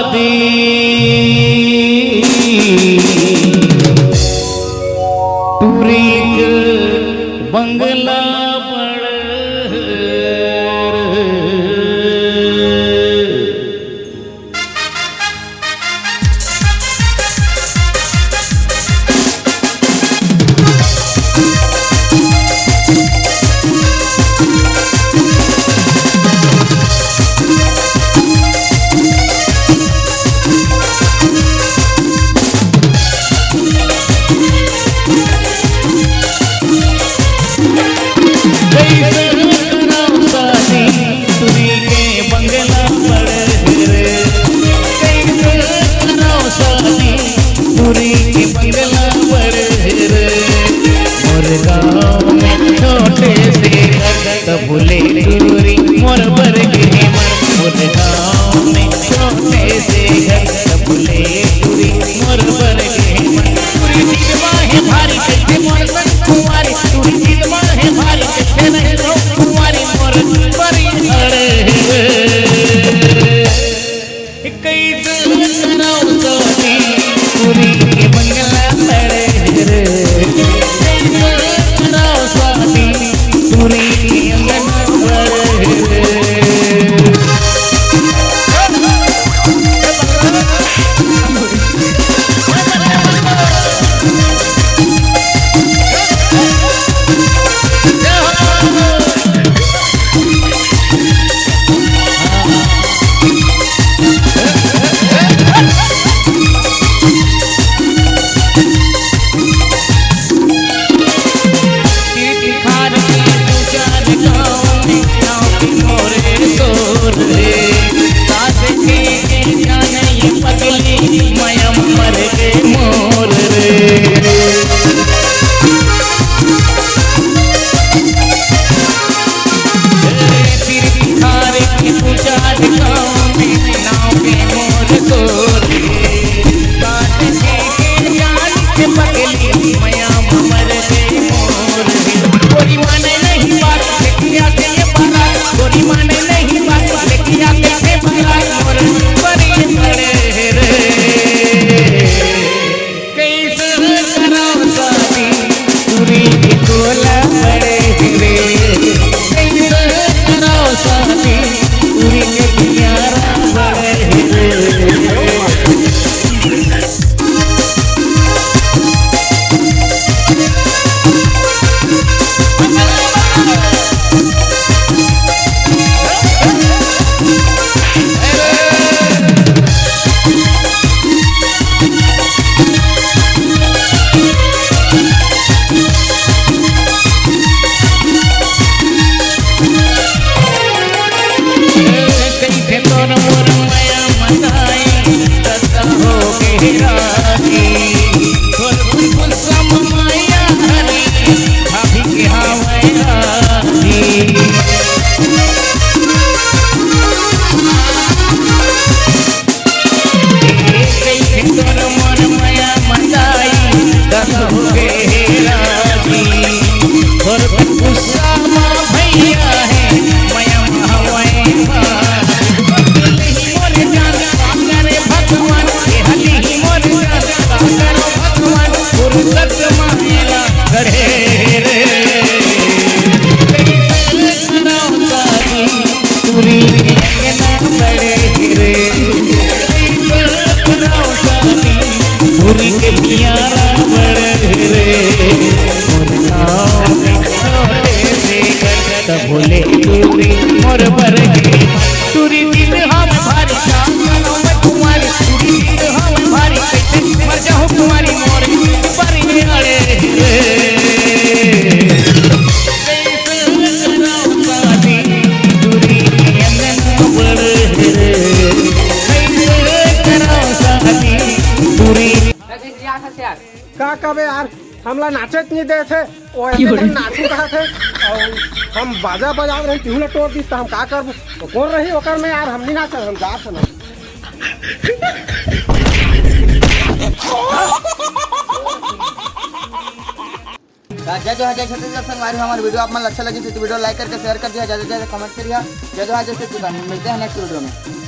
शादी टूरी के बंगला भूले टूरी मोर बर के मोर गाँव में छोटे से घर भूले टूरी मोर बर के टूरी दिलवा है भारी कैसे मोर बन कुंवारी टूरी दिलवा है भारी कैसे नहीं रो कुंवारी मोर बरी अड़े कई कराओ सोनी टूरी के बंगला लड़े रे कराओ सोनी टूरी भूले टूरी मोर बर के टूरी दिल हम भारी शामनो में कुंवारी टूरी दिल हम भारी कैसे मर जाऊं कुंवारी मोर बरी अड़े टूरी अंगन बड़े कराओ शादी टूरी का कबे यार हमला नाचत नहीं दे थे और हम नाचू कहा थे और हम बाजा बजा रहे तिहुला तोड़ दी तो हम का करब तो कौन रही ओकर में यार हम नहीं नाचल हम जा थे ना जय जोहार जय छत्तीसगढ़ संगवारी हमारे वीडियो आप मन अच्छा लगी तो वीडियो लाइक करके शेयर कर दिया, ज़्यादा से ज़्यादा कमेंट करिए। जय जोहार जय छत्तीसगढ़, मिलते हैं नेक्स्ट वीडियो में।